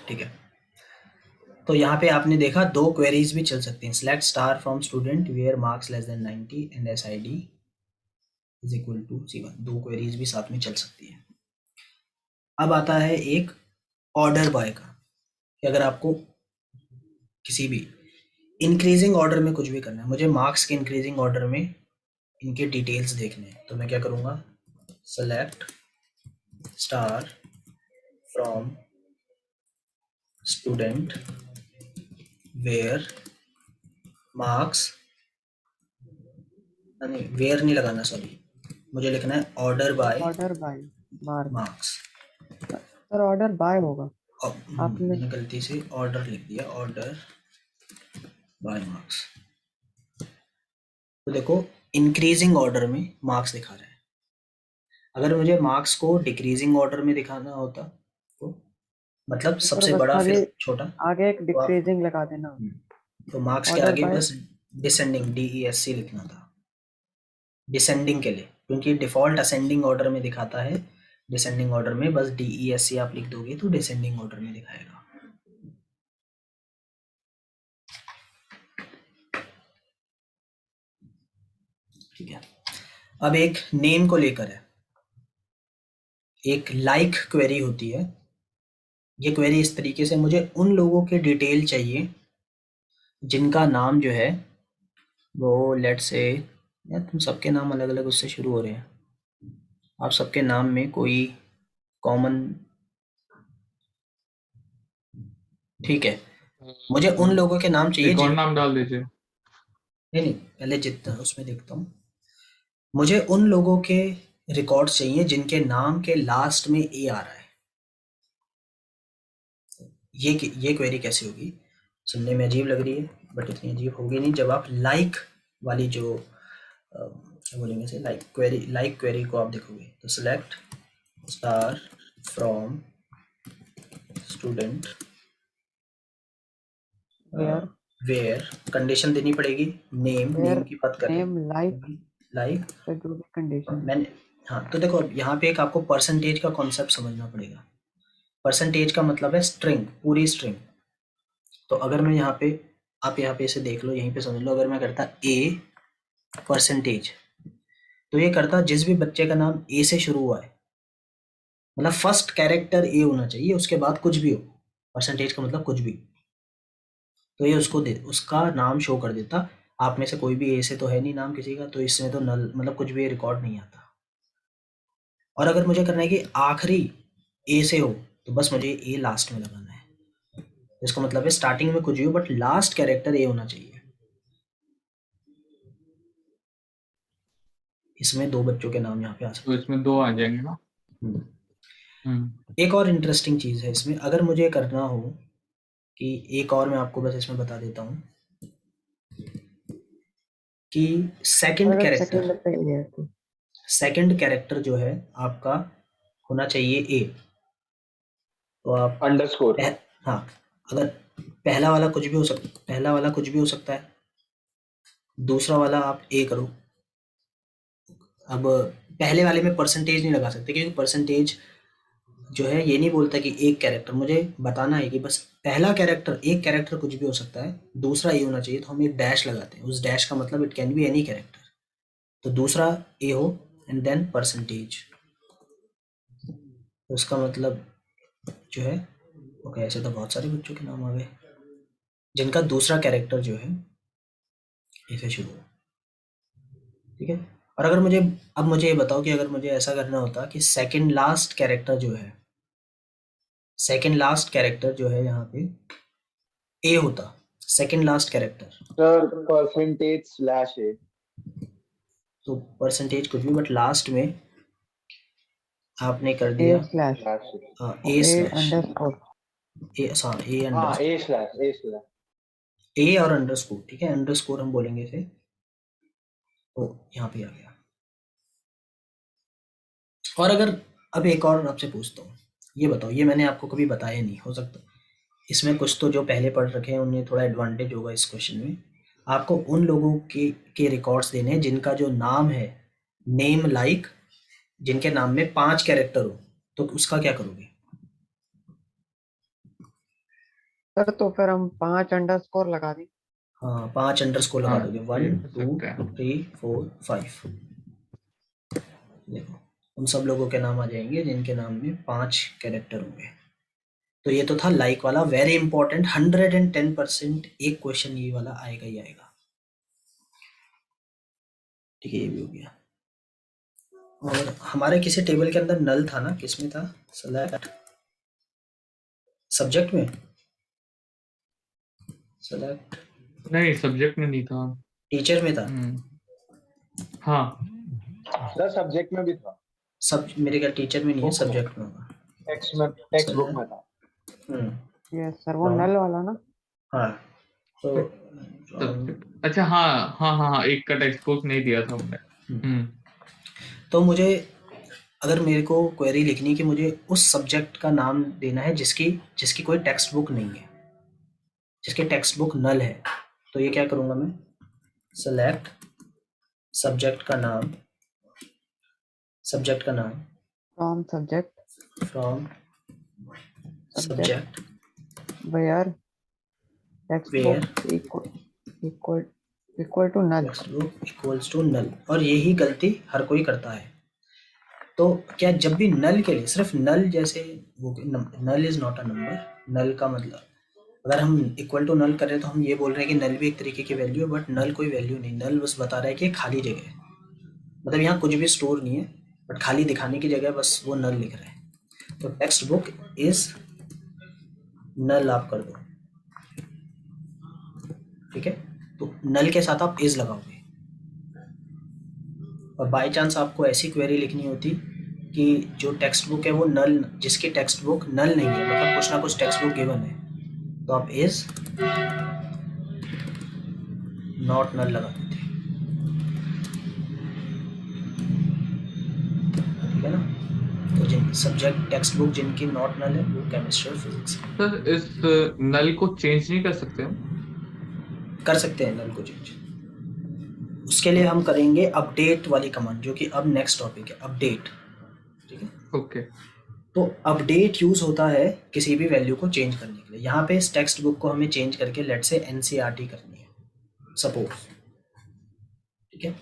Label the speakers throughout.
Speaker 1: ठीक है, तो यहाँ पे आपने देखा दो क्वेरीज भी चल सकती हैं, select star from student where marks less than 90 and SID is equal to C1। दो क्वेरीज भी साथ में चल सकती है। अब आता है एक ऑर्डर बाय का, कि अगर आपको किसी भी इंक्रीजिंग ऑर्डर में कुछ भी करना है, मुझे मार्क्स के इंक्रीजिंग ऑर्डर में इनके डिटेल्स देखने हैं, तो मैं क्या करूँगा, select star from student where marks, नहीं वेयर नहीं लगाना, सॉरी, मुझे लिखना है order by
Speaker 2: order by mark.
Speaker 1: Marks.
Speaker 2: Sir order by होगा, आपने
Speaker 1: मैंने गलती से ऑर्डर लिख दिया, ऑर्डर बाय मार्क्स। तो देखो इंक्रीजिंग ऑर्डर में मार्क्स दिखा रहा है। अगर मुझे मार्क्स को डिक्रीजिंग ऑर्डर में दिखाना होता तो मतलब
Speaker 2: सर
Speaker 1: सबसे
Speaker 2: बस
Speaker 1: बड़ा
Speaker 2: खाली
Speaker 1: फिर छोटा,
Speaker 2: आगे एक
Speaker 1: तो आप
Speaker 2: डिक्रीजिंग लगा देना।
Speaker 1: तो मार्क्स के
Speaker 2: ऑर्डर
Speaker 1: आगे
Speaker 2: बाय
Speaker 1: बस डिसेंडिंग DESC लिखना था डिसेंडिंग के लिए, क्योंकि डिफॉल्ट असेंडिंग ऑर्डर में दिखाता है, डिसेंडिंग ऑर्डर में बस DESC आप लिख दोगे तो डिसेंडिंग ऑर्डर में दिखाएगा। ठीक है, अब एक नेम को लेकर है, एक लाइक क्वेरी होती है। ये क्वेरी इस तरीके से, मुझे उन लोगों के डिटेल चाहिए जिनका नाम जो है वो लेट्स से, यार तुम सबके नाम अलग अलग उससे शुरू हो रहे हैं, आप सबके नाम में कोई कॉमन, ठीक है, मुझे उन लोगों के नाम चाहिए
Speaker 3: एक और
Speaker 1: जिन,
Speaker 3: नाम डाल दीजिए।
Speaker 1: नहीं पहले जितना उसमें देखता हूँ, मुझे उन लोगों के रिकॉर्ड्स चाहिए जिनके नाम के लास्ट में A आ रहा है। ये क्वेरी कैसे होगी, सुनने में अजीब लग रही है बट इतनी अजीब होगी नहीं जब आप लाइक वाली जो क्या बोलेंगे से, लाइक क्वेरी को आप देखोगे, तो select star from student
Speaker 2: where
Speaker 1: where, condition देनी पड़ेगी, नेम की बात कर रहे
Speaker 2: नेम लाइक
Speaker 1: हैं, लाइक
Speaker 2: से जो भी कंडीशन है।
Speaker 1: मैंने, हाँ तो देखो अब यहाँ पे एक आपको परसेंटेज का कॉन्सेप्ट समझना पड़ेगा। परसेंटेज का मतलब है स्ट्रिंग, पूरी स्ट्रिंग। तो अगर मैं यहाँ पे, आप यहाँ पे इसे देख लो, यहीं पे समझ लो, अगर मैं करता A परसेंटेज, तो ये करता जिस भी बच्चे का नाम A से शुरू हुआ है, मतलब फर्स्ट कैरेक्टर A होना चाहिए, उसके बाद कुछ भी हो, परसेंटेज का मतलब कुछ भी, तो ये उसको दे, उसका नाम शो कर देता। आप में से कोई भी A से तो है नहीं नाम किसी का, तो इसमें तो नल मतलब कुछ भी रिकॉर्ड नहीं आता। और अगर मुझे करना है कि आखिरी A से हो, तो बस मुझे A लास्ट में लगाना है। इसका मतलब है स्टार्टिंग में कुछ भी हो बट लास्ट कैरेक्टर A होना चाहिए। इसमें दो बच्चों के नाम यहाँ पे आ
Speaker 3: तो
Speaker 1: सकते
Speaker 3: इसमें दो आ जाएंगे ना।
Speaker 1: हैं। एक और इंटरेस्टिंग चीज़ है इसमें, अगर मुझे करना हो कि एक और मैं आपको बस इसमें बता देता हूँ कि सेकंड
Speaker 2: अगर
Speaker 1: कैरेक्टर,
Speaker 2: सेकंड पे ये है तो
Speaker 1: सेकंड कैरेक्टर जो है आपका होना चाहिए A, तो आप
Speaker 4: अंडरस्कोर।
Speaker 1: हाँ, अगर पहला वाला कुछ भी हो सकता, पहला वाला कुछ भी हो सकता है, दूसरा वाला आप A करो। अब पहले वाले में परसेंटेज नहीं लगा सकते क्योंकि परसेंटेज जो है ये नहीं बोलता कि एक कैरेक्टर, मुझे बताना है कि बस पहला कैरेक्टर, एक कैरेक्टर कुछ भी हो सकता है, दूसरा ए होना चाहिए, तो हम एक डैश लगाते हैं, उस डैश का मतलब it can be any character, तो दूसरा ए हो एंड देन परसेंटेज, उसका मतलब जो है ओके। ऐसे तो बहुत सारे बच्चों के नाम आ गए जिनका दूसरा कैरेक्टर जो है ए से शुरू हो, ठीक है। और अगर मुझे, अब मुझे ये बताओ कि अगर मुझे ऐसा करना होता कि सेकंड लास्ट कैरेक्टर जो है, सेकंड लास्ट कैरेक्टर जो है यहाँ पे ए होता, second last character,
Speaker 4: sir percentage slash है।
Speaker 1: तो परसेंटेज कुछ भी बट लास्ट में आपने कर
Speaker 2: ए
Speaker 1: दिया
Speaker 2: slash
Speaker 1: a
Speaker 2: a
Speaker 1: slash,
Speaker 2: underscore.
Speaker 1: A
Speaker 4: हाँ
Speaker 1: under,
Speaker 4: a slash a slash.
Speaker 1: A और अंडरस्कोर, ठीक है, अंडरस्कोर हम बोलेंगे इसे, तो यहाँ पे आ गया। और अगर, अब एक और आपसे पूछता हूँ, ये बताओ, ये मैंने आपको कभी बताया नहीं, हो सकता इसमें कुछ तो जो पहले पढ़ रखे हैं उन्हें थोड़ा एडवांटेज होगा इस क्वेश्चन में। आपको उन लोगों के रिकॉर्ड्स देने हैं जिनका जो नाम है नेम लाइक, जिनके नाम में 5 कैरेक्टर हो, तो उसका क्या करोगे?
Speaker 2: सर तो फिर हम 5 अंडरस्कोर लगा दें।
Speaker 1: हाँ 5 अंडरस्कोर लगा
Speaker 3: हाँ,
Speaker 1: दोगे,
Speaker 3: ये
Speaker 1: 1
Speaker 3: कर
Speaker 1: 2
Speaker 3: सकते हैं।
Speaker 1: 3 4 5। देखो उन सब लोगों के नाम आ जाएंगे जिनके नाम में 5 कैरेक्टर होंगे। तो ये तो था लाइक वाला, वेरी इंपॉर्टेंट, 110% एक क्वेश्चन ये वाला आएगा ही आएगा। ठीक है, ये भी हो गया। और हमारे किसी टेबल के अंदर नल था ना, किसमें था? सेलेक्ट सब्जेक्ट में, सेलेक्ट
Speaker 3: नहीं, सब्जेक्ट में नहीं था।
Speaker 1: टीचर में था।
Speaker 3: हाँ,
Speaker 4: सर सब्जेक्ट में भी था,
Speaker 1: सब मेरे ख्याल टीचर में नहीं है,
Speaker 3: ओके।
Speaker 1: सब्जेक्ट में होगा।
Speaker 4: टेक्स्ट बुक में था।
Speaker 2: यस सर, वो
Speaker 1: Wrong.
Speaker 2: नल वाला ना।
Speaker 1: हाँ तो
Speaker 3: सब्जेक्ट, अच्छा, हाँ हाँ हाँ हाँ, एक का टेक्स्ट बुक नहीं दिया था हमने।
Speaker 1: तो मुझे अगर मेरे को क्वेरी लिखनी कि मुझे उस सब्जेक्ट का नाम देना है जिसकी जिसकी कोई टेक्स्ट बुक नहीं है, जिसकी टेक्स्ट बुक नल है, तो ये क्या करूँगा मैं? सेलेक्ट सब्जेक्ट का नाम, सब्जेक्ट का नाम
Speaker 2: from subject,
Speaker 1: from
Speaker 2: subject
Speaker 1: subject
Speaker 2: where text
Speaker 1: where
Speaker 2: book equal equal to null.
Speaker 1: Text book equals to null. और यही गलती हर कोई करता है। तो क्या जब भी नल के लिए सिर्फ नल, जैसे वो null is not a number, null का मतलब अगर हम इक्वल टू नल कर रहे हैं तो हम ये बोल रहे हैं कि नल भी एक तरीके की वैल्यू है, बट नल कोई वैल्यू नहीं, नल बस बता रहा है कि खाली जगह है, मतलब यहाँ कुछ भी स्टोर नहीं है, बट खाली दिखाने की जगह बस वो नल लिख रहा है। तो टेक्स्ट बुक इज नल आप कर दो, ठीक है। तो नल के साथ आप इज लगाओगे। और बाय चांस आपको ऐसी क्वेरी लिखनी होती कि जो टेक्स्ट बुक है वो नल, जिसकी टेक्स्ट बुक नल नहीं है, मतलब कुछ ना कुछ टेक्स्ट बुक गिवन है, तो आप इज नॉट नल लगा देते, ठीक है ना। तो जिन सब्जेक्ट टेक्स्ट बुक जिनकी नॉट नल है वो केमिस्ट्री और फिजिक्स
Speaker 3: सर, इस नल को चेंज नहीं कर सकते हम?
Speaker 1: कर सकते हैं नल को चेंज। उसके लिए हम करेंगे अपडेट वाली कमांड, जो कि अब नेक्स्ट टॉपिक है, अपडेट, ठीक है।
Speaker 3: ओके।
Speaker 1: तो अपडेट यूज होता है किसी भी वैल्यू को चेंज करने के लिए। यहाँ पे इस टेक्स्ट बुक को हमें चेंज करके लेट से एनसीईआरटी करनी है सपोज, ठीक है।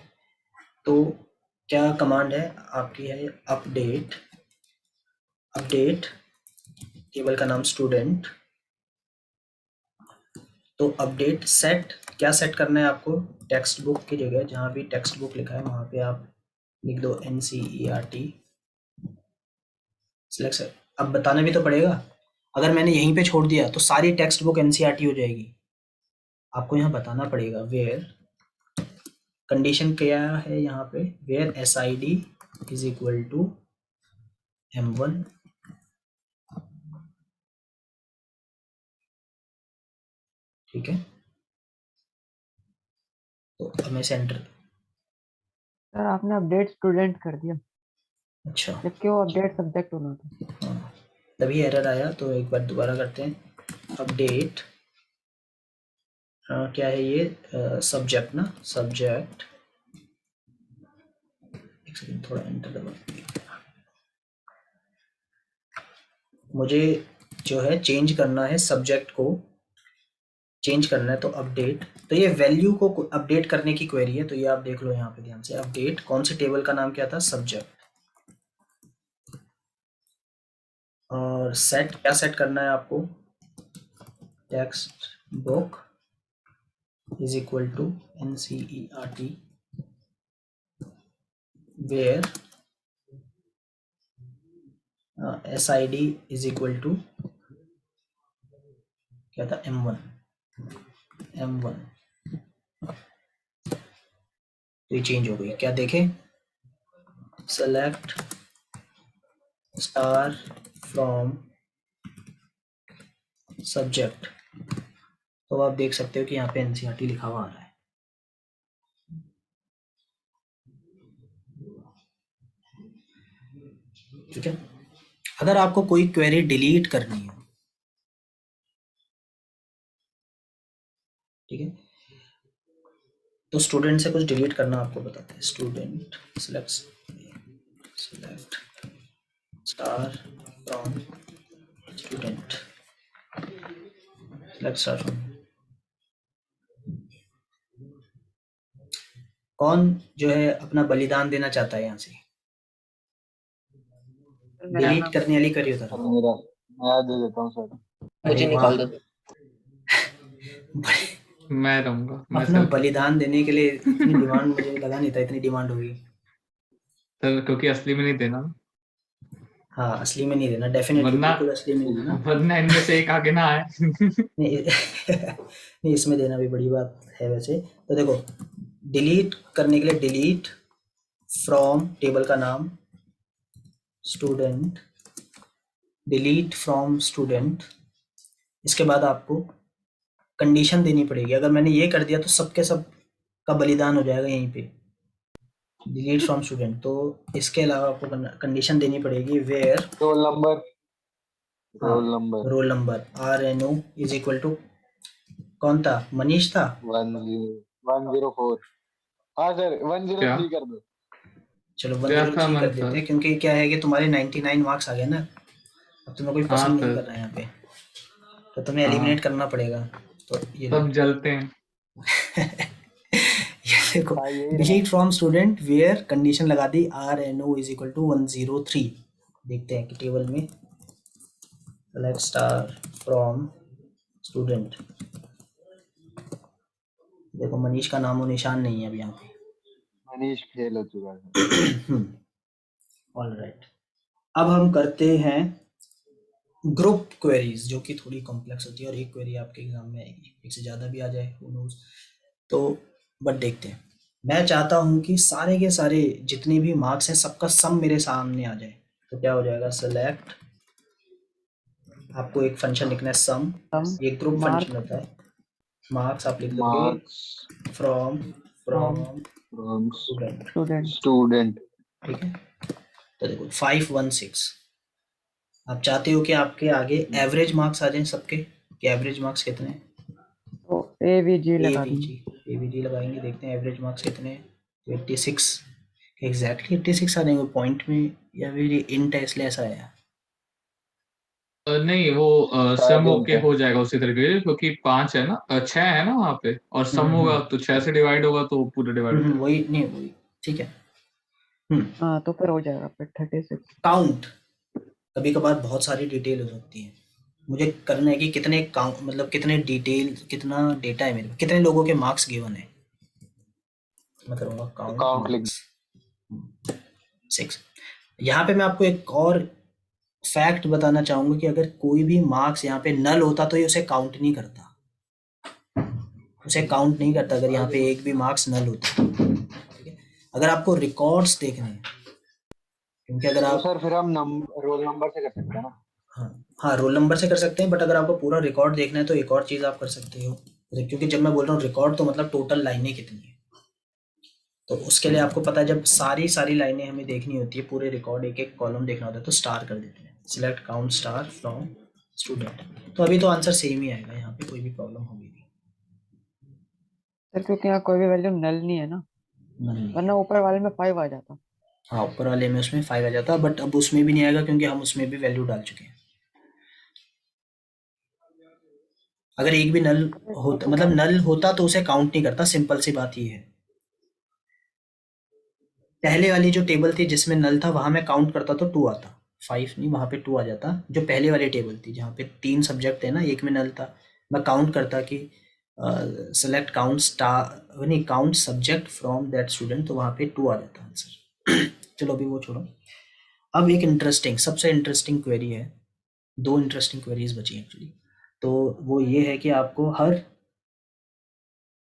Speaker 1: तो क्या कमांड है आपकी? है अपडेट, अपडेट टेबल का नाम स्टूडेंट। तो अपडेट सेट, क्या सेट करना है आपको? टेक्स्ट बुक की जगह जहाँ भी टेक्स्ट बुक लिखा है वहाँ पे आप लिख दो NCERT सिलेक्ट सेट। अब बताना भी तो पड़ेगा, अगर मैंने यहीं पे छोड़ दिया तो सारी टेक्स्ट बुक NCERT हो जाएगी। आपको यहाँ बताना पड़ेगा वेयर, कंडीशन क्या है यहाँ पे, where SID is equal to M1, ठीक है। तो अब मैं सेंटर,
Speaker 2: सर आपने अपडेट स्टूडेंट कर दिया,
Speaker 1: अच्छा
Speaker 2: जबकि वो अपडेट सब्जेक्ट होना था।
Speaker 1: हाँ, तभी एरर आया। तो एक बार दोबारा करते हैं। अपडेट क्या है ये? सब्जेक्ट ना, सब्जेक्ट, एक सेकंड थोड़ा एंटर दबा, मुझे जो है चेंज करना है सब्जेक्ट को, चेंज करना है। तो अपडेट, तो ये वैल्यू को अपडेट करने की क्वेरी है। तो ये आप देख लो यहाँ पे ध्यान से, अपडेट कौन से टेबल का नाम क्या था? सब्जेक्ट। और सेट, क्या सेट करना है आपको? Text book is equal to NCERT where SID is equal to क्या था? M1। तो ये चेंज हो गई, क्या देखें? Select star from subject. तो आप देख सकते हो कि यहाँ पे NCERT लिखा हुआ आ रहा है। ठीक है। अगर आपको कोई क्वेरी डिलीट करनी हो, ठीक है, तो स्टूडेंट से कुछ डिलीट करना आपको बताते हैं। Student select star from student, let's start from. कौन जो है अपना बलिदान देना चाहता है यहाँ से?
Speaker 2: मेरा
Speaker 1: डिलीट
Speaker 2: नाम
Speaker 1: करने वाली करियो
Speaker 4: सर
Speaker 1: उधर।
Speaker 4: मेरा मैं दे देता हूँ सर।
Speaker 1: अरे वाह,
Speaker 3: मैं रहूंगा, मैं
Speaker 1: अपना
Speaker 3: सर
Speaker 1: बलिदान देने के लिए इतनी डिमांड मुझे लगा नहीं था इतनी डिमांड होगी।
Speaker 3: क्योंकि असली में नहीं देना,
Speaker 1: हाँ असली में नहीं देना, डेफिनेटली
Speaker 3: वरना
Speaker 1: बिल्कुल असली में नहीं देना।
Speaker 3: वरना इनमें से एक आगे ना आए।
Speaker 1: नहीं नहीं, इसमें देना भी बड़ी बात है वैसे। तो देखो, डिलीट करने के लिए डिलीट फ्रॉम टेबल का नाम स्टूडेंट, डिलीट फ्रॉम स्टूडेंट। इसके बाद आपको कंडीशन देनी पड़ेगी। अगर मैंने ये कर दिया तो सबके सब का बलिदान हो जाएगा यहीं पे, डिलीट फ्रॉम स्टूडेंट। तो इसके अलावा आपको कंडीशन देनी पड़ेगी where
Speaker 4: roll number
Speaker 1: roll number RNO is equal to, कौन था, मनीष था।
Speaker 4: 104। हाँ सर 103 कर दो।
Speaker 1: चलो
Speaker 3: क्या था
Speaker 1: 103
Speaker 3: मन
Speaker 1: कर देते हैं, क्योंकि क्या है कि तुम्हारे 99 मार्क्स आ गए ना, अब तुम्हें कोई
Speaker 3: हाँ
Speaker 1: पसंद नहीं
Speaker 3: सर,
Speaker 1: कर रहा है यहाँ पे, तो तुम्हें
Speaker 3: हाँ
Speaker 1: एलिमिनेट करना पड़ेगा। तो ये लो।
Speaker 3: सब जलते हैं।
Speaker 1: ये देखो,
Speaker 4: हाँ यही रहा।
Speaker 1: Delete from student where condition लगा दी RNO इज इक्वल टू 103। देखते हैं कि टेबल में सेलेक्ट स्टार फ्रॉम स्टूडेंट। देखो मनीष का नामो निशान नहीं है अब यहाँ पे।
Speaker 4: मनीष फेल हो चुका है।
Speaker 1: ऑलराइट, अब हम करते हैं ग्रुप क्वेरीज, जो कि थोड़ी कॉम्प्लेक्स होती है, और एक क्वेरी आपके एग्जाम में आएगी, एक से ज़्यादा भी आ जाए, who knows। तो बट देखते हैं। मैं चाहता हूँ कि सारे के सारे जितने भी मार्क्स हैं सबका सम मेरे सामने आ जाए। तो क्या हो जाएगा, सेलेक्ट, आपको एक फंक्शन लिखना है सम, ये ग्रुप
Speaker 2: मार्क
Speaker 1: फंक्शन होता है। मार्क्स आप लिख दोगे
Speaker 4: marks
Speaker 1: from
Speaker 2: from
Speaker 4: from
Speaker 1: student,
Speaker 4: student.
Speaker 1: ठीक है। तो देखो 516, आप चाहते हो कि आपके आगे एवरेज मार्क्स आ जाएं सबके, कि एवरेज मार्क्स कितने हैं।
Speaker 2: तो AVG लगा देंगे।
Speaker 1: AVG लगाएंगे, देखते हैं एवरेज मार्क्स कितने हैं। तो 86, एग्जैक्टली 86 आ जाएंगे पॉइंट में, या फिर ये इंट है इसलिए ऐसा आया।
Speaker 3: नहीं वो सम होके हो जाएगा उसी तरीके से, क्योंकि 5 है ना, 6 है ना वहाँ पे, और सम होगा तो 6 से डिवाइड होगा तो पूरे डिवाइड हो जाएगा।
Speaker 1: वही नहीं, वही ठीक है।
Speaker 2: हाँ तो फिर हो जाएगा फिर 36।
Speaker 1: काउंट, कभी कभार बहुत सारी डिटेल हो सकती है, मुझे करना है कि कितने काउंट, मतलब कितने डिटेल, कितना डेटा है मेरे पास, कितने लोगों के मार्क्स गिवन है। मैं करूँगा काउंट
Speaker 4: काउंट लिख
Speaker 1: मार्क्स 6। यहाँ पे मैं आपको एक और फैक्ट बताना चाहूँगा कि अगर कोई भी मार्क्स यहाँ पे नल होता तो ये उसे काउंट नहीं करता, उसे काउंट नहीं करता अगर यहाँ पे एक भी मार्क्स नल होता। ठीक है, अगर आपको रिकॉर्ड्स देखने हैं, क्योंकि अगर
Speaker 4: तो
Speaker 1: आप
Speaker 4: सर फिर हम रोल नंबर से कर सकते हैं ना।
Speaker 1: हाँ रोल नंबर से कर सकते हैं, बट अगर आपको पूरा रिकॉर्ड देखना है तो एक और चीज़ आप कर सकते हो, क्योंकि जब मैं बोल रहा हूँ रिकॉर्ड तो मतलब टोटल लाइनें कितनी है। तो उसके लिए आपको पता है, जब सारी लाइनें हमें देखनी होती है, पूरे रिकॉर्ड एक एक कॉलम देखना होता है, तो स्टार कर देते हैं, select count star from student. तो अभी तो आंसर सेम ही आएगा, यहाँ पे कोई भी प्रॉब्लम होगी नहीं।
Speaker 2: सर क्योंकि यहाँ कोई भी वैल्यू नल नहीं है ना, वरना ऊपर वाले में 5 आ जाता।
Speaker 1: हाँ ऊपर वाले में उसमें 5 आ जाता, बट अब उसमें भी नहीं आएगा क्योंकि हम उसमें भी वैल्यू डाल चुके हैं। अगर एक भी नल होता, मतलब नल होता तो उसे काउंट नहीं करता, सिंपल सी बात ये है। पहले वाली जो टेबल थी जिसमें नल था वहां मैं काउंट करता तो 2 आता, 5 नहीं, वहां पे 2 आ जाता। जो पहले वाली टेबल थी जहाँ पे 3 सब्जेक्ट थे ना, एक में नल था, मैं काउंट करता कि सेलेक्ट काउंट स्टार, नहीं count subject from that student, तो वहां पे 2 आ जाता आंसर। चलो अभी वो छोड़ो, अब एक इंटरेस्टिंग, सबसे इंटरेस्टिंग क्वेरी है, 2 इंटरेस्टिंग क्वेरीज बची एक्चुअली। तो वो ये है कि आपको हर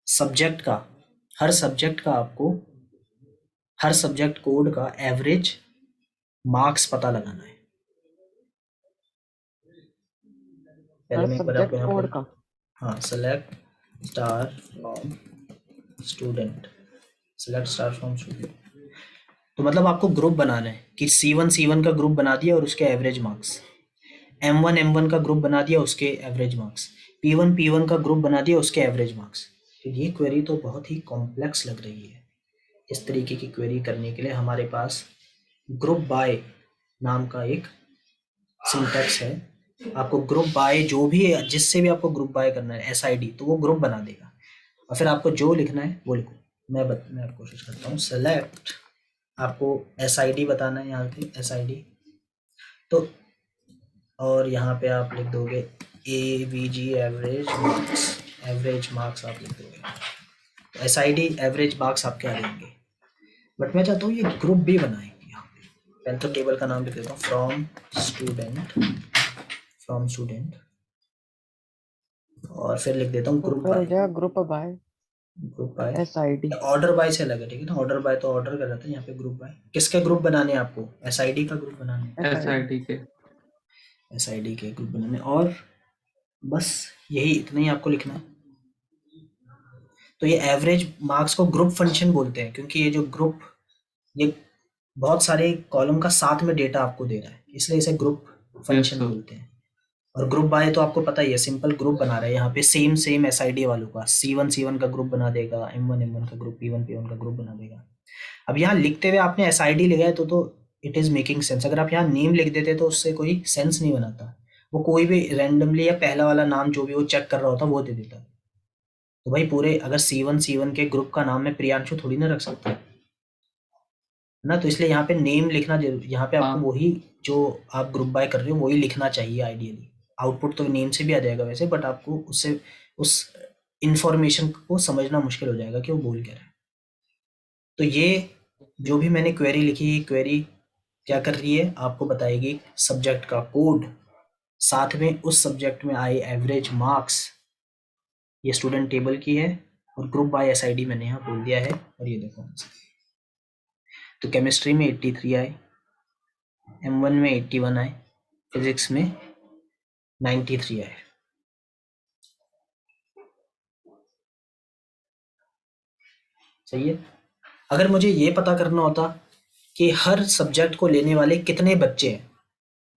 Speaker 1: सब्जेक्ट कोड का एवरेज मार्क्स पता लगाना है। पहले मैं एक बार आपको यहाँ पर, हाँ सेलेक्ट स्टार फ्रॉम स्टूडेंट, तो मतलब आपको ग्रुप बनाना है कि C1 का ग्रुप बना दिया और उसके एवरेज मार्क्स, M1 का ग्रुप बना दिया उसके एवरेज मार्क्स, P1 का ग्रुप बना दिया उसके एवरेज मार्क्स। तो ये क्वेरी तो बहुत ही कॉम्प्लेक्स लग रही है। इस तरीके की क्वेरी करने के लिए हमारे पास ग्रुप बाय नाम का एक सिंटैक्स है, आपको ग्रुप बाय जो भी है, जिससे भी आपको ग्रुप बाय करना है SID, तो वो ग्रुप बना देगा। और फिर आपको जो लिखना है वो लिखो। मैं कोशिश करता हूँ। सेलेक्ट, आपको SID बताना है यहाँ पे, SID। तो और यहाँ पे आप लिख दोगे AVG एवरेज मार्क्स आप लिख दोगे। SID एवरेज मार्क्स आपके आ जाएंगे। बट मैं चाहता हूँ ये ग्रुप भी बनाएंगे यहाँ पे। पहले तो टेबल का नाम लिख देता हूँ, फ्रॉम स्टूडेंट, और फिर लिख देता हूँ ग्रुप
Speaker 2: ऊपर हो
Speaker 1: बाय।
Speaker 2: जाएगा group by SID।
Speaker 1: Order by से अलग है, ठीक है ना। ऑर्डर बाय तो ऑर्डर कर रहा था, यहाँ पे ग्रुप बाय। किसके ग्रुप बनाने हैं आपको? SID का ग्रुप बनाने हैं,
Speaker 3: SID के।
Speaker 1: SID के ग्रुप बनाने। और बस यही, इतना ही आपको लिखना है। तो ये एवरेज मार्क्स को ग्रुप फंक्शन बोलते हैं, क्योंकि ये जो ग्रुप, ये बहुत सारे कॉलम का साथ में डेटा आपको दे रहा है, इसलिए इसे ग्रुप फंक्शन
Speaker 3: sir.
Speaker 1: बोलते हैं। और ग्रुप बाय तो आपको पता ही है, सिंपल ग्रुप बना रहा है यहाँ पे सेम SID वालों का। C1 का ग्रुप बना देगा, M1 का ग्रुप, P1 का ग्रुप बना देगा। अब यहाँ लिखते हुए आपने SID लिखा है तो इट इज मेकिंग सेंस। अगर आप यहाँ नेम लिख देते तो उससे कोई सेंस नहीं बनाता। वो कोई भी रैंडमली या पहला वाला नाम जो भी वो चेक कर रहा होता वो दे देता। तो भाई पूरे, अगर C1 के ग्रुप का नाम मैं प्रियांशु थोड़ी ना रख सकता ना, तो इसलिए यहाँ पे नेम लिखना जरूर। यहाँ पे आपको वही जो आप ग्रुप बाय कर रहे हो वही लिखना चाहिए आइडियली। आउटपुट तो नेम से भी आ जाएगा वैसे, बट आपको उससे उस इंफॉर्मेशन को समझना मुश्किल हो जाएगा कि वो बोल क्या रहा है। तो ये जो भी मैंने क्वेरी लिखी है, क्वेरी क्या कर रही है, आपको बताएगी सब्जेक्ट का कोड, साथ में उस सब्जेक्ट में आए एवरेज मार्क्स। ये स्टूडेंट टेबल की है, और ग्रुप बाय SID मैंने यहाँ बोल दिया है। और ये देखो, तो केमिस्ट्री में 83 आए, M1 में 81 आए, फिजिक्स में 93 आए। सही है। अगर मुझे ये पता करना होता कि हर सब्जेक्ट को लेने वाले कितने बच्चे हैं,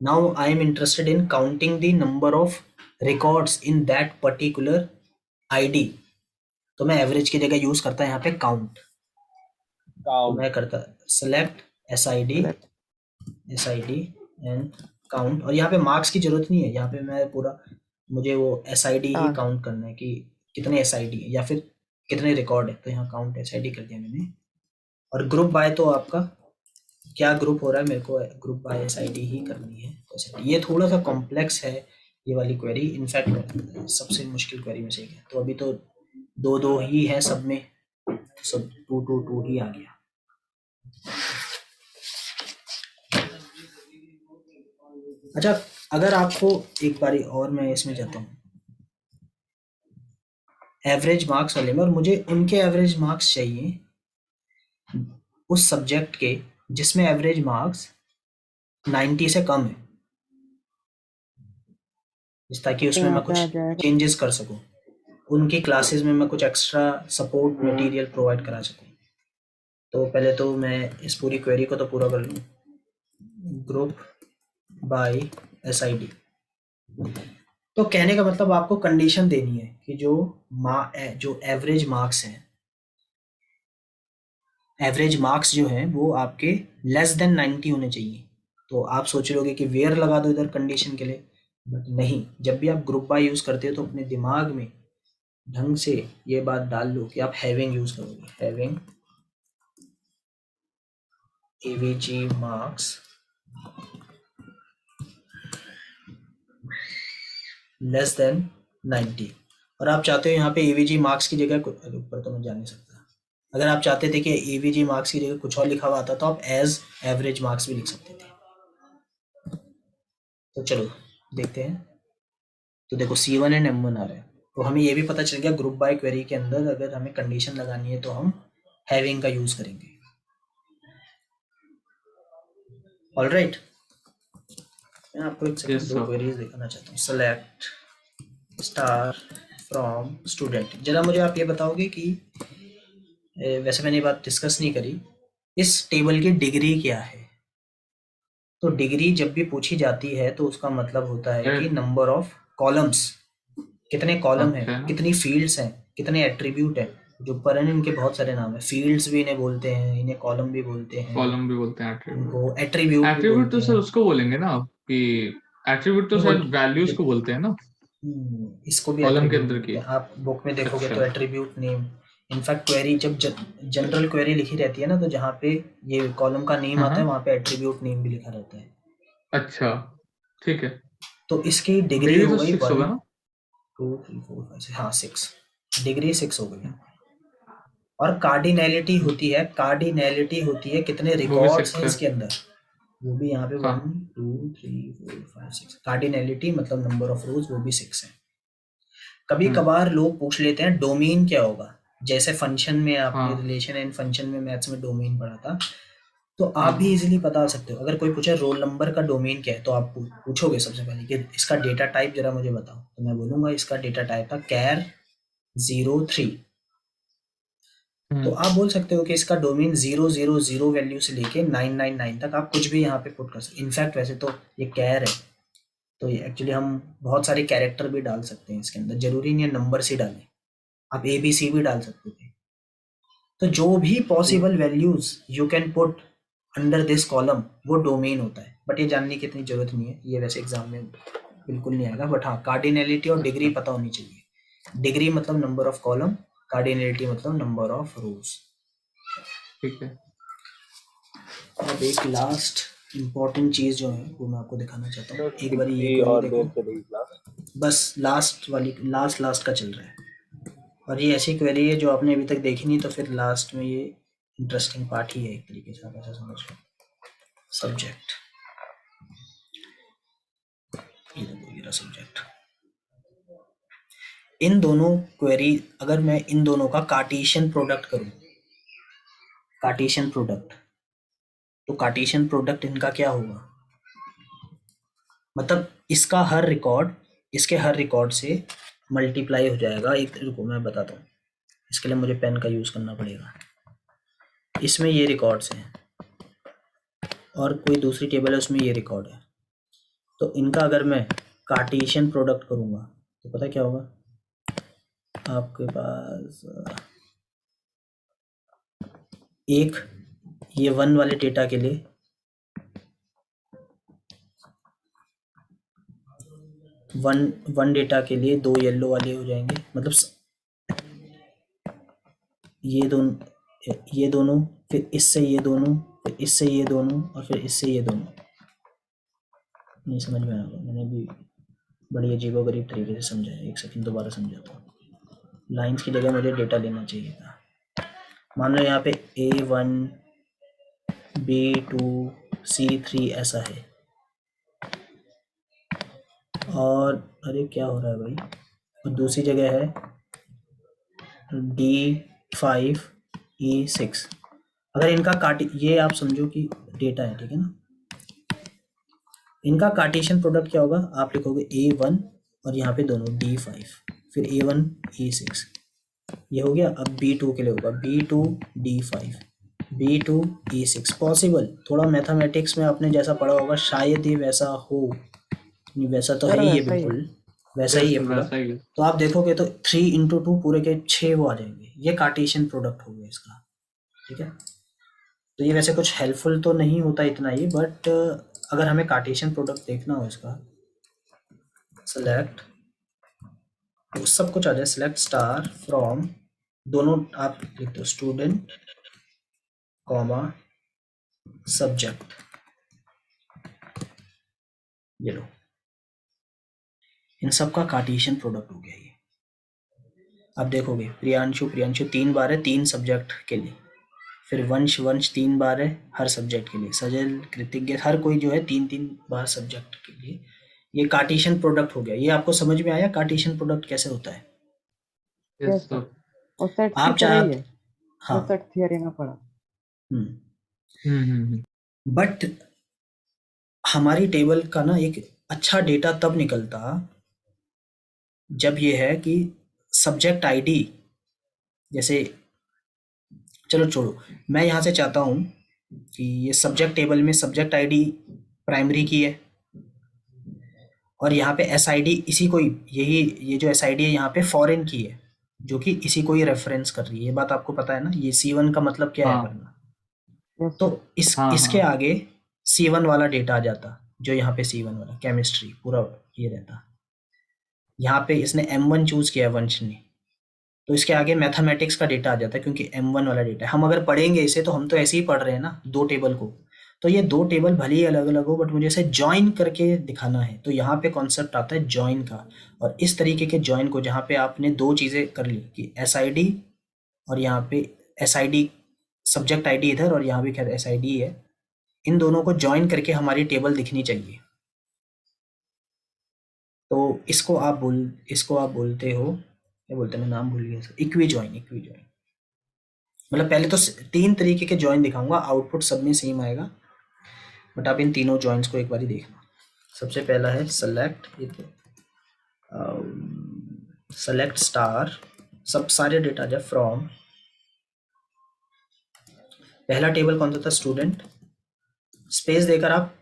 Speaker 1: now I am interested in counting the number of records in that particular ID, तो मैं एवरेज की जगह यूज करता है यहाँ पे काउंट। तो मैं करता सेलेक्ट SID एंड काउंट, और यहाँ पे मार्क्स की जरूरत नहीं है। यहाँ पे मैं पूरा, मुझे वो SID ही काउंट करना है कि कितने SID है या फिर कितने रिकॉर्ड है। तो यहाँ काउंट SID कर दिया मैंने। और ग्रुप बाय तो आपका क्या ग्रुप हो रहा है, मेरे को ग्रुप बाय SID ही करनी है। तो ये थोड़ा सा कॉम्प्लेक्स है ये वाली क्वेरी, इनफैक्ट सबसे मुश्किल क्वेरी में से एक है। तो अभी तो 2-2 ही है सब में, तो सब 2-2-2 ही आ गया। अच्छा, अगर आपको एक बारी और मैं इसमें जाता हूँ एवरेज मार्क्स वाले में, और मुझे उनके एवरेज मार्क्स चाहिए उस सब्जेक्ट के जिसमें एवरेज मार्क्स 90 से कम है, ताकि उसमें मैं कुछ चेंजेस कर सकूं, उनकी क्लासेस में मैं कुछ एक्स्ट्रा सपोर्ट मटेरियल प्रोवाइड करा सकूं। तो पहले तो मैं इस पूरी क्वेरी को तो पूरा कर लूँ, ग्रुप बाय SID। तो कहने का मतलब आपको कंडीशन देनी है कि जो एवरेज मार्क्स हैं, एवरेज मार्क्स जो हैं वो आपके लेस देन 90 होने चाहिए। तो आप सोच लोगे कि वेयर लगा दो इधर कंडीशन के लिए, बट नहीं। जब भी आप ग्रुप बाय यूज करते हो तो अपने दिमाग में ढंग से ये बात डाल लो कि आप हैविंग यूज करोगे, having AVG marks less than 90। और आप चाहते हो यहाँ पे AVG मार्क्स की जगह, ऊपर तो मैं जा नहीं सकता, अगर आप चाहते थे कि AVG मार्क्स की जगह कुछ और लिखा हुआ आता तो आप एज एवरेज मार्क्स भी लिख सकते थे। तो चलो देखते हैं। तो देखो C1 एंड M1 आ रहे हैं, तो हमें ये भी पता चल गया ग्रुप बाय क्वेरी के अंदर अगर हमें कंडीशन लगानी है तो हम हैविंग का यूज करेंगे। ऑलराइट, मैं आपको एक सेकंड दो क्वेरीज दिखाना चाहता हूँ। Select star from student. जरा मुझे आप ये बताओगे कि वैसे मैंने ये बात डिस्कस नहीं करी, इस टेबल की डिग्री क्या है। तो डिग्री जब भी पूछी जाती है तो उसका मतलब होता है कि नंबर ऑफ कॉलम्स, कितने कॉलम हैं, कितनी फील्ड्स हैं, कितने एट्रीब्यूट हैं। जो ऊपर है इनके बहुत सारे नाम है, फील्ड्स भी इन्हें बोलते हैं, इन्हें कॉलम भी बोलते हैं,
Speaker 3: कॉलम भी बोलते हैं,
Speaker 1: इनको एट्रीब्यूट
Speaker 3: तो सर उसको बोलेंगे ना कि एट्रीब्यूट तो
Speaker 1: नहीं,
Speaker 3: शायद
Speaker 1: वो-
Speaker 3: वैल्यूज को बोलते हैं ना,
Speaker 1: इसको भी
Speaker 3: कॉलम के
Speaker 1: attribute
Speaker 3: अंदर
Speaker 1: बोलते
Speaker 3: की।
Speaker 1: हैं। आप बुक में देखोगे
Speaker 3: अच्छा।
Speaker 1: तो एट्रीब्यूट नेम, इनफैक्ट क्वेरी जब जनरल क्वेरी लिखी रहती है ना, तो जहाँ पे ये कॉलम का नेम आता है
Speaker 3: हाँ,
Speaker 1: वहाँ पे एट्रीब्यूट नेम भी लिखा रहता है।
Speaker 3: अच्छा ठीक है।
Speaker 1: तो इसकी डिग्री
Speaker 3: डिग्री
Speaker 1: हो
Speaker 3: तो
Speaker 1: गई
Speaker 3: 6 होगा
Speaker 1: 1
Speaker 3: ना?
Speaker 1: 2 3 4 5 6, हाँ 6, डिग्री 6 हो गई। और कार्डिनैलिटी होती है, कार्डिनैलिटी होती है कितने
Speaker 3: वो भी
Speaker 1: रिकॉर्ड्स
Speaker 3: 6
Speaker 1: हैं
Speaker 3: है।
Speaker 1: इसके अंदर, वो भी यहाँ पे
Speaker 3: हाँ
Speaker 1: 1 2 3 4 5 6। कार्डिनैलिटी मतलब नंबर ऑफ रोज, वो भी 6 है। कभी कभार लोग पूछ लेते हैं डोमेन क्या होगा, जैसे फंक्शन में आपने
Speaker 3: हाँ
Speaker 1: रिलेशन एंड फंक्शन में मैथ्स में डोमेन पढ़ा था, तो आप
Speaker 3: हाँ
Speaker 1: भी इजीली बता सकते हो। अगर कोई पूछे रोल नंबर का डोमेन क्या है, तो आप पूछोगे सबसे पहले कि इसका डेटा टाइप जरा मुझे बताओ, तो मैं बोलूंगा इसका डेटा टाइप था कैर 03। तो आप बोल सकते हो कि इसका डोमेन 000 वैल्यू से लेके 999 तक आप कुछ भी यहाँ पे पुट कर सकते। इनफैक्ट वैसे तो ये कैर है, तो ये एक्चुअली हम बहुत सारे कैरेक्टर भी डाल सकते हैं इसके अंदर, जरूरी नहीं है नंबर से डालें, आप ABC भी डाल सकते थे। तो जो भी possible values you can put under this column, वो डोमेन होता है। बट ये जानने की इतनी जरूरत नहीं है, ये वैसे एग्जाम में बिल्कुल नहीं आएगा। बट हाँ, कार्डिनैलिटी और डिग्री पता होनी चाहिए। डिग्री मतलब नंबर ऑफ कॉलम, कार्डिनैलिटी मतलब नंबर ऑफ रोज।
Speaker 3: ठीक है।
Speaker 1: अब एक लास्ट इम्पोर्टेंट चीज जो है वो मैं आपको दिखाना चाहता हूँ। एक बार ये
Speaker 4: कितनी
Speaker 1: क्वेरी
Speaker 4: और
Speaker 1: देखो,
Speaker 4: देर चलेगी क्लास?
Speaker 1: बस लास्ट वाली, लास्ट का चल रहा है। और ये ऐसी क्वेरी है जो आपने अभी तक देखी नहीं, तो फिर लास्ट में ये इंटरेस्टिंग पार्ट ही है एक तरीके से, आप ऐसा समझ लो। सब्जेक्ट, ये देखो, ये रहा सब्जेक्ट। इन दोनों क्वेरी, अगर मैं इन दोनों का कार्टेशियन प्रोडक्ट करूं, कार्टेशियन प्रोडक्ट, तो कार्टेशियन प्रोडक्ट इनका क्या होगा, मतलब इसका हर रिकॉर्ड इसके हर रिकॉर्ड से मल्टीप्लाई हो जाएगा। एक रुको मैं बताता हूँ, इसके लिए मुझे पेन का यूज करना पड़ेगा। इसमें ये रिकॉर्ड्स हैं और कोई दूसरी टेबल है उसमें ये रिकॉर्ड है, तो इनका अगर मैं कार्टेशियन प्रोडक्ट करूंगा तो पता क्या होगा, आपके पास एक ये 1 वाले डेटा के लिए वन डेटा के लिए 2 येलो वाले हो जाएंगे, मतलब ये दोनों, फिर इससे ये दोनों, फिर इससे ये दोनों, और फिर इससे ये दोनों। नहीं समझ में आ गया, मैंने भी बड़ी अजीबोगरीब तरीके से समझा है। एक सेकंड दोबारा समझाता हूँ। लाइंस की जगह मुझे डेटा लेना चाहिए था। मान लो यहाँ पे A1 B2 C3 ऐसा है, और अरे क्या हो रहा है भाई, और दूसरी जगह है D5 E6। अगर इनका ये आप समझो कि डेटा है, ठीक है ना। इनका कार्टेशियन प्रोडक्ट क्या होगा, आप लिखोगे A1 और यहाँ पे दोनों D5, फिर A1 E6, ये हो गया। अब B2 के लिए होगा B2 D5 B2 E6। Possible, थोड़ा मैथमेटिक्स में आपने जैसा पढ़ा होगा शायद ही वैसा हो, नहीं वैसा तो है ही है,
Speaker 2: वैसा ही है।
Speaker 1: बिल्कुल वैसा ही है
Speaker 3: बिल्कुल
Speaker 1: पूरा।
Speaker 3: वैसा ही है।
Speaker 1: तो आप देखोगे तो 3 × 2 पूरे के 6 वो आ जाएंगे। ये कार्टेशियन प्रोडक्ट हो गया इसका, ठीक है। तो ये वैसे कुछ हेल्पफुल तो नहीं होता इतना ही, बट अगर हमें कार्टेशियन प्रोडक्ट देखना हो इसका, सेलेक्ट, तो सब कुछ आ जाए, सेलेक्ट स्टार फ्रॉम, दोनों आप लिख दो स्टूडेंट कॉमा सब्जेक्ट, ये लो, इन सब का कार्टेशियन प्रोडक्ट हो गया ये। अब देखोगे प्रियांशु 3 बार है 3 सब्जेक्ट के लिए, फिर वंश 3 बार है हर सब्जेक्ट के लिए, सजल कृतिज्ञ हर कोई जो है 3 बार सब्जेक्ट के लिए। ये कार्टेशियन प्रोडक्ट हो गया। ये आपको समझ में आया कार्टेशियन प्रोडक्ट कैसे होता है?
Speaker 3: Yes
Speaker 2: yes
Speaker 3: sir.
Speaker 2: सर, और सेट की
Speaker 1: आप
Speaker 2: तरह ही
Speaker 1: चाहते,
Speaker 2: है,
Speaker 1: हाँ,
Speaker 2: जो सेट थियरी में पढ़ा।
Speaker 1: बट हमारी टेबल का ना एक अच्छा डेटा तब निकलता जब ये है कि सब्जेक्ट आईडी, जैसे चलो छोड़ो, मैं यहाँ से चाहता हूँ कि ये सब्जेक्ट टेबल में सब्जेक्ट आईडी प्राइमरी की है, और यहाँ पे SID इसी को ये जो SID है यहाँ पे फॉरेन की है, जो कि इसी को ही रेफरेंस कर रही है। ये बात आपको पता है ना, ये C1 का मतलब क्या है
Speaker 3: हाँ
Speaker 1: करना।
Speaker 2: यस
Speaker 1: तो
Speaker 2: सर,
Speaker 3: हाँ
Speaker 1: इसके
Speaker 3: हाँ
Speaker 1: आगे C1 वाला डेटा आ जाता, जो यहाँ पे C1 वाला केमिस्ट्री पूरा ये रहता। यहाँ पे इसने M1 चूज किया वंश ने, तो इसके आगे मैथमेटिक्स का डेटा आ जाता है क्योंकि M1 वाला डेटा है। हम अगर पढ़ेंगे इसे तो हम तो ऐसे ही पढ़ रहे हैं ना 2 टेबल को, तो ये 2 टेबल भले ही अलग-अलग हो बट मुझे इसे जॉइन करके दिखाना है। तो यहाँ पे कॉन्सेप्ट आता है जॉइन का, और इस तरीके के जॉइन को जहाँ पे आपने 2 चीज़ें कर ली कि SID और यहाँ पे SID सब्जेक्ट आईडी इधर और यहाँ भी खैर SID है, इन दोनों को जॉइन करके हमारी टेबल दिखनी चाहिए। तो इसको आप बोलते हो, क्या बोलते हैं, मैं नाम भूल गया, इक्वी जॉइन। मतलब पहले तो 3 तरीके के जॉइन दिखाऊंगा, आउटपुट सब में सेम आएगा, बट आप इन तीनों जॉइंट्स को एक बार देखना। सबसे पहला है सेलेक्ट स्टार, सब सारे डेटा जब फ्रॉम, पहला टेबल कौन सा था, स्टूडेंट, स्पेस देकर आप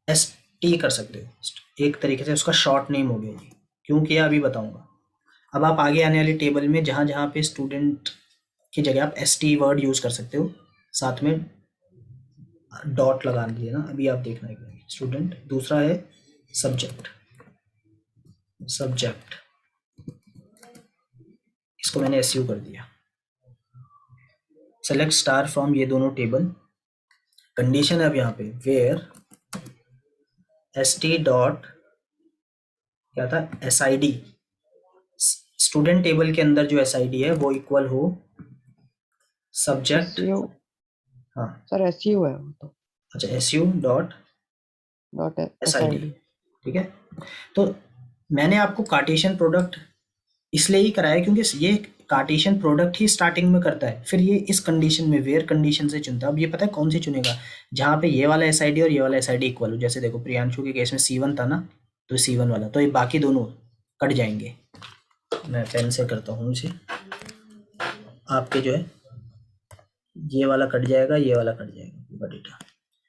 Speaker 1: ST कर सकते हो, एक तरीके से उसका शॉर्ट नेम हो गया ये, क्यों किया अभी बताऊंगा। अब आप आगे आने वाली टेबल में जहां जहां पे स्टूडेंट की जगह आप ST वर्ड यूज कर सकते हो, साथ में डॉट लगा दिए ना, अभी आप देखना एक बार। स्टूडेंट, दूसरा है सब्जेक्ट, इसको मैंने SU कर दिया। सेलेक्ट स्टार फ्रॉम ये दोनों टेबल, कंडीशन है अब यहाँ पे वेयर ST डॉट क्या था, SID, स्टूडेंट टेबल के अंदर जो SID है वो इक्वल हो सब्जेक्ट।
Speaker 2: SU
Speaker 1: हाँ
Speaker 2: सर SU है वो तो,
Speaker 1: अच्छा, SU डॉट SID, ठीक है। तो मैंने आपको कार्टेशियन प्रोडक्ट इसलिए ही कराया क्योंकि ये कार्टेशियन प्रोडक्ट ही स्टार्टिंग में करता है, फिर ये इस कंडीशन में वेयर कंडीशन से चुनता है। अब ये पता है कौन सी चुनेगा, जहाँ पे ये वाला SID और ये वाला SID इक्वल हो। जैसे देखो प्रियांशु के केस में C1 था ना, तो C1 वाला, तो ये बाकी दोनों कट जाएंगे। मैं पेन से करता हूँ इसे, आपके जो है ये वाला कट जाएगा, ये वाला कट जाएगा पूरा डेटा।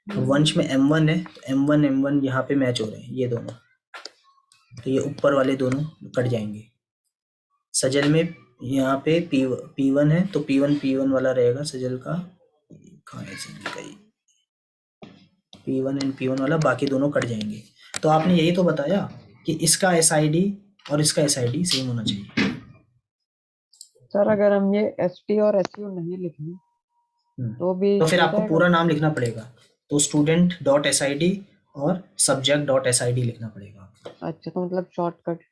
Speaker 1: तो वंश में M1 है, तो M1 यहाँ पे मैच हो रहे हैं ये दोनों, तो ये ऊपर वाले दोनों कट जाएंगे। सजल में यहाँ पे P1 है, तो P1 वाला रहेगा सजल का, कहाँ है सजल का, P1 एंड P1 वाला, बाकी दोनों कट जाएंगे। तो आपने यही तो बताया कि इसका SID और इसका SID सेम होना चाहिए।
Speaker 2: सर अगर हम ये ST और SU नहीं लिखें तो भी
Speaker 1: तो फिर
Speaker 2: चल
Speaker 1: आपको
Speaker 2: जाएगा?
Speaker 1: पूरा नाम लिखना पड़ेगा, तो स्टूडेंट डॉट SID और सब्जेक्ट डॉट SID लिखना पड़ेगा।
Speaker 2: अच्छा, तो मतलब शॉर्टकट
Speaker 1: है,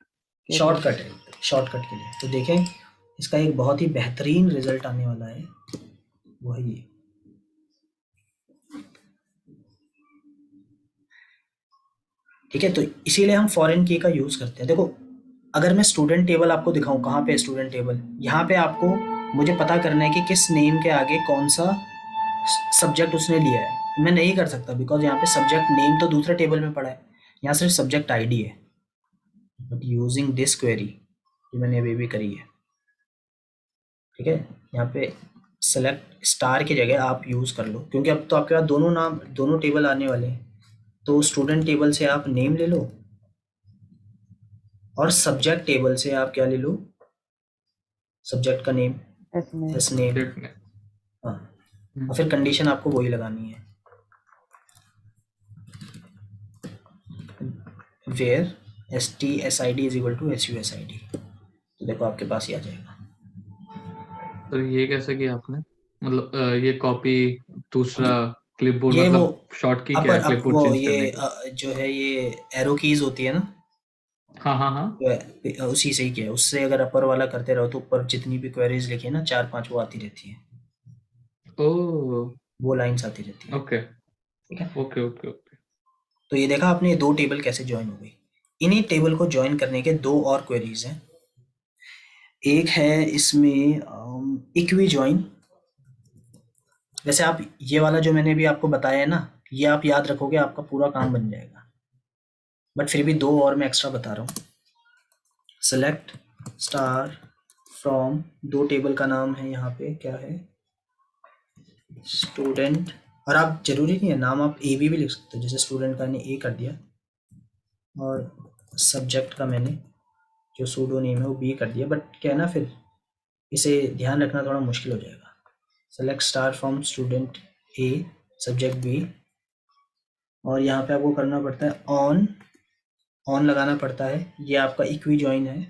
Speaker 1: शॉर्टकट के लिए। तो देखें इसका एक बहुत ही बेहतरीन रिजल्ट आने वाला है, वो है ये। ठीक है, तो इसीलिए हम फॉरेन की का यूज करते हैं। देखो अगर मैं स्टूडेंट टेबल आपको दिखाऊं, कहाँ पे स्टूडेंट टेबल, यहाँ पे आपको मुझे पता करना है कि किस नेम के आगे कौन सा सब्जेक्ट उसने लिया है। मैं नहीं कर सकता बिकॉज यहाँ पे सब्जेक्ट नेम तो दूसरे टेबल में पड़ा है, यहाँ सिर्फ सब्जेक्ट आईडी है। बट यूजिंग दिस क्वेरी जो मैंने अभी भी करी है, ठीक है, यहाँ पे सेलेक्ट स्टार की जगह आप यूज कर लो, क्योंकि अब तो आपके पास दोनों नाम, दोनों टेबल आने वाले हैं। तो स्टूडेंट टेबल से आप नेम ले लो और सब्जेक्ट टेबल से आप क्या ले लो, सब्जेक्ट का नेम, एस नेम। हाँ, और फिर कंडीशन आपको वही लगानी है, where ST SID is equal to SU SID। तो देखो आपके पास ही आ जाएगा।
Speaker 3: तो ये कैसे किया आपने, मतलब ये कॉपी दूसरा क्लिपबोर्ड,
Speaker 1: ये
Speaker 3: मतलब शॉर्ट की क्या है क्लिपबोर्ड
Speaker 1: वो
Speaker 3: चेंज करने
Speaker 1: ये
Speaker 3: की?
Speaker 1: जो है ये एरो कीज होती है ना,
Speaker 3: हाँ हाँ हाँ।
Speaker 1: तो उसी से ही किया है। उससे अगर अपर वाला करते रहो तो ऊपर जितनी भी क्वेरीज लिखी है ना 4-5 वो आती रहती है,
Speaker 3: ओह
Speaker 1: वो लाइंस आती रहती है।
Speaker 3: ओके
Speaker 1: ठीक है,
Speaker 3: ओके ओके ओके।
Speaker 1: तो ये देखा आपने, 2 टेबल कैसे ज्वाइन हो गई। इन्हीं टेबल को ज्वाइन करने के 2 और क्वेरीज हैं। एक है इसमें इक्वी ज्वाइन। वैसे आप ये वाला जो मैंने भी आपको बताया है ना, ये आप याद रखोगे आपका पूरा काम बन जाएगा, बट फिर भी 2 और मैं एक्स्ट्रा बता रहा हूँ। सेलेक्ट स्टार फ्रॉम, 2 टेबल का नाम है यहाँ पे, क्या है, स्टूडेंट, और आप जरूरी नहीं है नाम, आप AB भी लिख सकते हो, जैसे स्टूडेंट का मैंने A कर दिया और सब्जेक्ट का मैंने जो सूडो नेम है वो B कर दिया। बट क्या है ना, फिर इसे ध्यान रखना थोड़ा मुश्किल हो जाएगा। Select star from student A subject B और यहाँ पे आपको करना पड़ता है ऑन लगाना पड़ता है। ये आपका इक्वी जॉइन है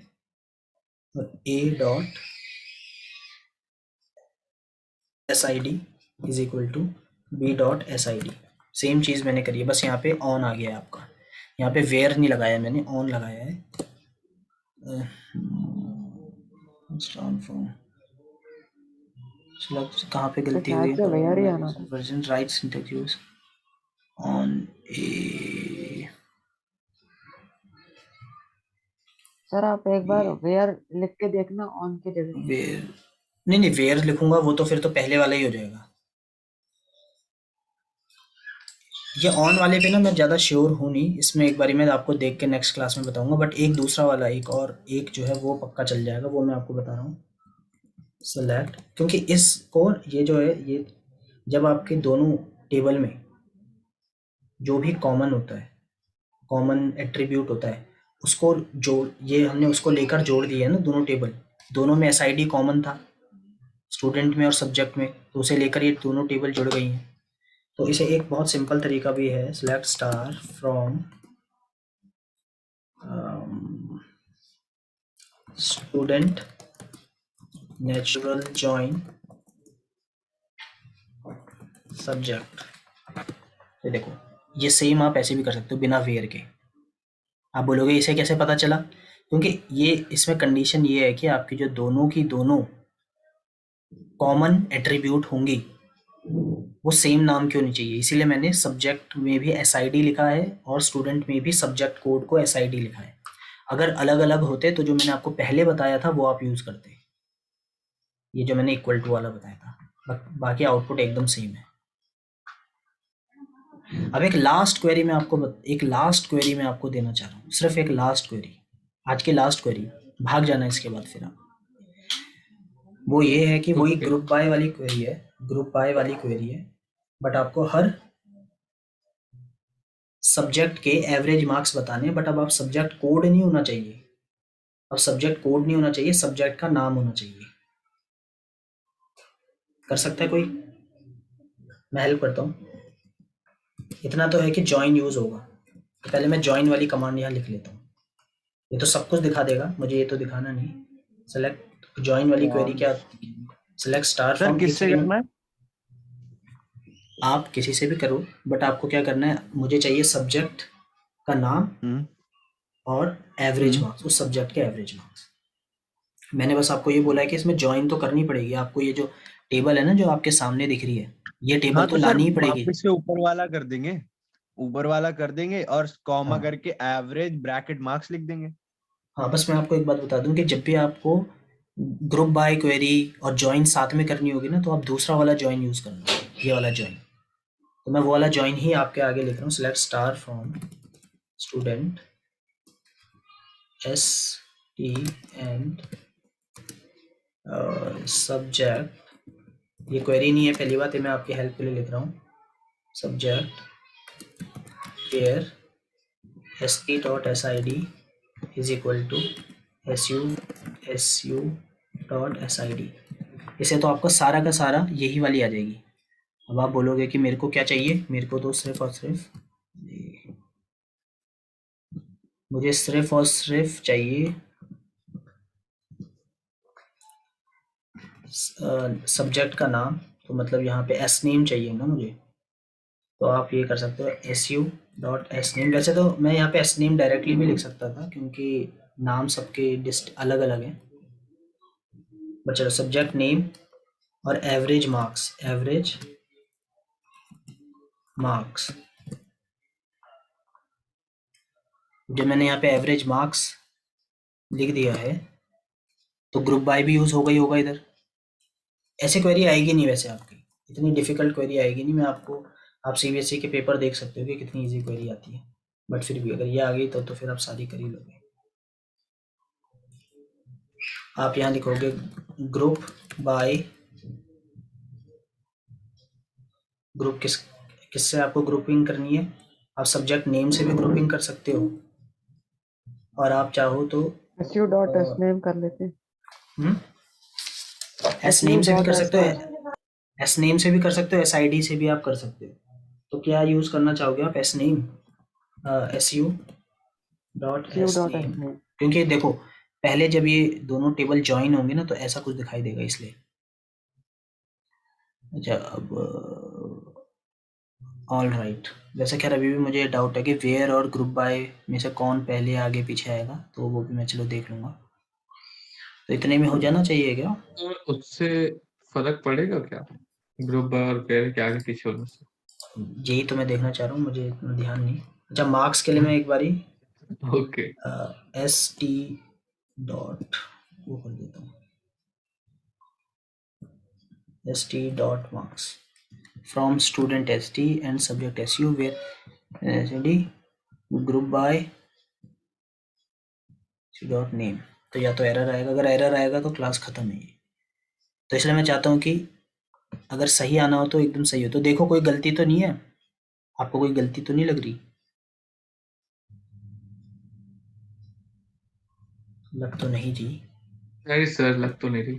Speaker 1: और a.sid is equal to b.sid। Same चीज़ मैंने करी है, बस यहाँ पे ऑन आ गया है आपका। यहाँ पे वेयर नहीं लगाया मैंने, ऑन लगाया है। कहाँ पे गलती हुई है? Version right syntax use on A.
Speaker 2: Sir आप एक बार वेयर लिख के देखना ऑन की जगह।
Speaker 1: वेयर नहीं वेयर लिखूंगा वो तो फिर तो पहले वाला ही हो जाएगा। ये ऑन वाले पे ना मैं ज़्यादा श्योर हूँ नहीं, इसमें एक बारी मैं आपको देख के नेक्स्ट क्लास में बताऊंगा, बट एक दूसरा वाला एक जो है वो पक्का चल जाएगा, वो मैं आपको बता रहा हूँ। सेलेक्ट, क्योंकि इसको ये जो है ये जब आपके दोनों टेबल में जो भी कॉमन होता है, कॉमन एट्रीब्यूट होता है, उसको ये हमने उसको लेकर जोड़ दिया है ना, दोनों टेबल, दोनों में एसआईडी कॉमन था स्टूडेंट में और सब्जेक्ट में, तो उसे लेकर ये दोनों टेबल जुड़ गई हैं। तो इसे एक बहुत सिंपल तरीका भी है, select star from student natural join subject. तो देखो ये सेम आप ऐसे भी कर सकते हो बिना वेयर के। आप बोलोगे इसे कैसे पता चला? क्योंकि ये इसमें कंडीशन ये है कि आपकी जो दोनों की दोनों कॉमन एट्रीब्यूट होंगी वो सेम नाम क्यों नहीं चाहिए, इसीलिए मैंने सब्जेक्ट में भी एसआईडी लिखा है और स्टूडेंट में भी सब्जेक्ट कोड को एसआईडी लिखा है। अगर अलग अलग होते तो जो मैंने आपको पहले बताया था वो आप यूज करते, ये जो मैंने इक्वल टू वाला बताया था, बाकी आउटपुट एकदम सेम है। अब एक लास्ट क्वेरी मैं आपको देना चाह रहा हूँ, सिर्फ एक लास्ट क्वेरी, आज की लास्ट क्वेरी, भाग जाना इसके बाद फिर आप। वो ये है कि वही ग्रुप बाय वाली क्वेरी है, बट आपको हर सब्जेक्ट के एवरेज मार्क्स बताने, बट अब आप सब्जेक्ट कोड नहीं होना चाहिए, सब्जेक्ट का नाम होना चाहिए। कर सकता है कोई? मैं हेल्प करता हूँ। इतना तो है कि जॉइन यूज होगा, तो पहले मैं जॉइन वाली कमांड यहाँ लिख लेता हूँ, ये तो सब कुछ दिखा देगा, मुझे ये तो दिखाना नहीं। सेलेक्ट जॉइन वाली क्वेरी क्या, सेलेक्ट स्टार फ्रॉम,
Speaker 5: किससे करना है?
Speaker 1: आप किसी से भी करो, बट आपको क्या करना है, मुझे चाहिए सब्जेक्ट का नाम और एवरेज मार्क्स, उस सब्जेक्ट के एवरेज मार्क्स। मैंने बस आपको ये बोला है कि इसमें जॉइन तो करनी पड़ेगी आपको, ये जो टेबल है ना जो आपके सामने दिख रही है, ये टेबल तो लानी ही पड़ेगी।
Speaker 5: वापस से ऊपर वाला कर देंगे और कॉमा करके एवरेज ब्रैकेट मार्क्स लिख देंगे।
Speaker 1: हाँ, बस मैं आपको एक बात बता दूं कि जब भी आपको ग्रुप बाय क्वेरी और जॉइन साथ में करनी होगी ना, तो आप दूसरा वाला जॉइन यूज करना, ये वाला जॉइन। तो मैं वो वाला जॉइन ही आपके आगे लिख रहा हूँ, select star from student S T and subject. ये क्वेरी नहीं है, पहली बात है, मैं आपकी हेल्प के लिए लिख रहा हूँ, subject where st.sid is equal to su.sid। इसे तो आपका सारा का सारा यही वाली आ जाएगी। अब आप बोलोगे कि मेरे को क्या चाहिए, मेरे को तो सिर्फ और सिर्फ चाहिए सब्जेक्ट का नाम, तो मतलब यहाँ पे एस नेम चाहिए ना मुझे, तो आप ये कर सकते हो su.sname। वैसे तो मैं यहाँ पे एस नेम डायरेक्टली भी लिख सकता था क्योंकि नाम सबके अलग अलग हैं, बट चलो सब्जेक्ट नेम और एवरेज मार्क्स जो मैंने यहाँ पे एवरेज मार्क्स लिख दिया है, तो ग्रुप बाय भी यूज हो गई होगा इधर। ऐसे क्वेरी आएगी नहीं, वैसे आपकी इतनी डिफिकल्ट क्वेरी आएगी नहीं। मैं आपको, आप सीबीएसई के पेपर देख सकते हो कि कितनी इजी क्वेरी आती है, बट फिर भी अगर ये आ गई तो फिर आप सारी कर ही लोगे। आप यहाँ लिखोगे ग्रुप बाय, ग्रुप किससे आपको ग्रुपिंग करनी है, आप सब्जेक्ट नेम से भी ग्रुपिंग कर सकते हो, और आप चाहो तो
Speaker 2: su.sname कर लेते हैं।
Speaker 1: एस नेम से भी कर सकते हो, एस नेम से भी कर सकते हो, एस आई डी से भी आप कर सकते हो। तो क्या यूज करना चाहोगे आप? S name, su dot S name, क्योंकि देखो पहले जब ये दोनों टेबल ज्वाइन होंगे ना तो ऐसा कुछ दिखाई देगा, इसलिए। अच्छा, अब ऑल राइट, वैसे खैर अभी भी मुझे डाउट है कि वेयर और ग्रुप बाय में से कौन पहले आगे पीछे आएगा, तो वो भी मैं चलो देख लूंगा। तो इतने में हो जाना चाहिए क्या?
Speaker 3: और उससे फर्क पड़ेगा क्या ग्रुप बाय और पेयर के आगे पीछे होने से?
Speaker 1: यही तो मैं देखना चाह रहा हूँ, मुझे इतना ध्यान नहीं। अच्छा, मार्क्स के लिए मैं एक बारी
Speaker 3: ओके
Speaker 1: एस टी डॉट वो कर देता हूँ, S T dot marks from student S T and subject S U where group by dot name. तो या तो एरर आएगा, अगर एरर आएगा तो क्लास खत्म है ये। तो इसलिए मैं चाहता हूँ कि अगर सही आना हो तो एकदम सही हो। तो देखो कोई गलती तो नहीं है, आपको कोई गलती तो नहीं लग रही? लग तो नहीं जी।
Speaker 3: नहीं सर, लग तो नहीं रही,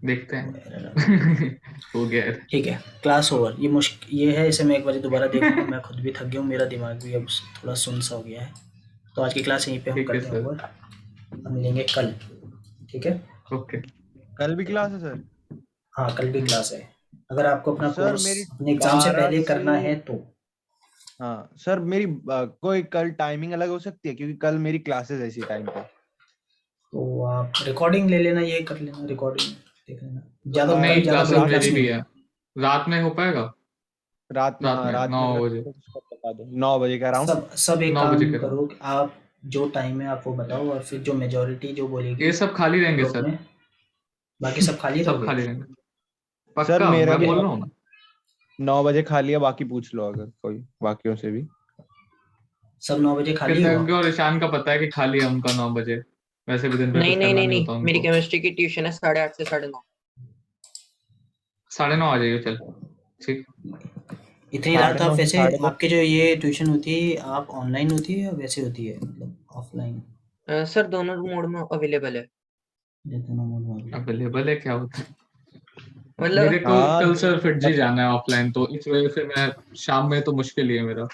Speaker 3: देखते हैं। हो गया है।
Speaker 1: ठीक है, क्लास ओवर। ये मुश्किल ये है, इसे मैं एक बार दोबारा देखूंगा। मैं खुद भी थक गया हूँ, मेरा दिमाग भी अब थोड़ा सुन सा हो गया है। तो आज की क्लास यहीं पे हम
Speaker 3: ठीक है
Speaker 1: करते हैं
Speaker 3: सर।
Speaker 1: ओवर। हम मिलेंगे कल, ठीक है?
Speaker 3: ओके
Speaker 5: कल भी क्लास है सर?
Speaker 1: हाँ, कल भी क्लास है। अगर आपको अपना
Speaker 5: सर
Speaker 1: कोर्स
Speaker 5: मेरी
Speaker 1: अपने एग्जाम से
Speaker 5: 12
Speaker 1: पहले करना
Speaker 5: से
Speaker 1: है तो
Speaker 5: हाँ सर, मेरी कोई कल टाइमिंग अलग हो सकती है, क्योंकि कल मेरी क्लासेस ऐसी टाइम पे।
Speaker 1: तो आप रिकॉर्डिंग ले लेना, ये कर लेना, रिकॉर्डिंग देख लेना। ज़्यादा कल
Speaker 3: नहीं,
Speaker 1: ज़्यादा
Speaker 3: क्लासेस
Speaker 1: बड़ी
Speaker 5: रात
Speaker 1: क्लास
Speaker 3: मेरी भी
Speaker 1: नहीं
Speaker 3: है।
Speaker 1: है।
Speaker 3: रात में हो पाएगा?
Speaker 5: रात में,
Speaker 3: रात
Speaker 5: हाँ
Speaker 3: में
Speaker 5: रात
Speaker 3: 9
Speaker 5: में अगर
Speaker 3: बजे।
Speaker 5: बता दो 9 बजे का अराउंड।
Speaker 1: सब एक
Speaker 3: 9 बजे
Speaker 1: काम
Speaker 3: के अराउंड।
Speaker 1: करो कि आप जो टाइम है आप वो बताओ, और फिर जो मेजोरिटी जो बोलेगी
Speaker 3: ये सब खाली रहेंगे
Speaker 1: ग्रुप
Speaker 3: सर?
Speaker 1: में, बाकी सब खाली
Speaker 3: सब
Speaker 1: रहोगे?
Speaker 3: खाली रहेंगे?
Speaker 5: सर
Speaker 3: पक्का,
Speaker 5: मेरा
Speaker 3: मैं
Speaker 5: भी
Speaker 3: बोल रहा हूँ ना।
Speaker 5: 9 बजे खाली है, बाकी पूछ लो अगर कोई बाकियों से भी।
Speaker 1: सब 9 बजे खाली
Speaker 3: कृतज्ञ
Speaker 1: होगा?
Speaker 3: और ईशान का पता है कि खाली है उनका 9 बजे। वैसे भी दिन भर
Speaker 6: नहीं
Speaker 3: कुछ
Speaker 6: नहीं
Speaker 3: करना
Speaker 6: नहीं
Speaker 3: नहीं
Speaker 6: नहीं,
Speaker 3: होता
Speaker 6: मेरी
Speaker 3: उनको।
Speaker 6: केमिस्ट्री की ट्यूशन है 8:30 से 9:30।
Speaker 3: 9:30 आ जाइए, चल ठीक।
Speaker 1: इतनी रात आप
Speaker 5: 9:30 से
Speaker 1: वैसे
Speaker 5: 10:30।
Speaker 1: आपके जो ये ट्यूशन होती है आप ऑनलाइन होती है या वैसे होती है, मतलब ऑफलाइन?
Speaker 6: सर दोनों मोड में अवेलेबल है।
Speaker 3: अवेलेबल है क्या होता है?
Speaker 6: मतलब
Speaker 3: मेरे को
Speaker 5: हाँ
Speaker 3: कल सर फिट जी जाना है ऑफलाइन, तो इस वजह से मैं शाम में तो मुश्किल ही है मेरा।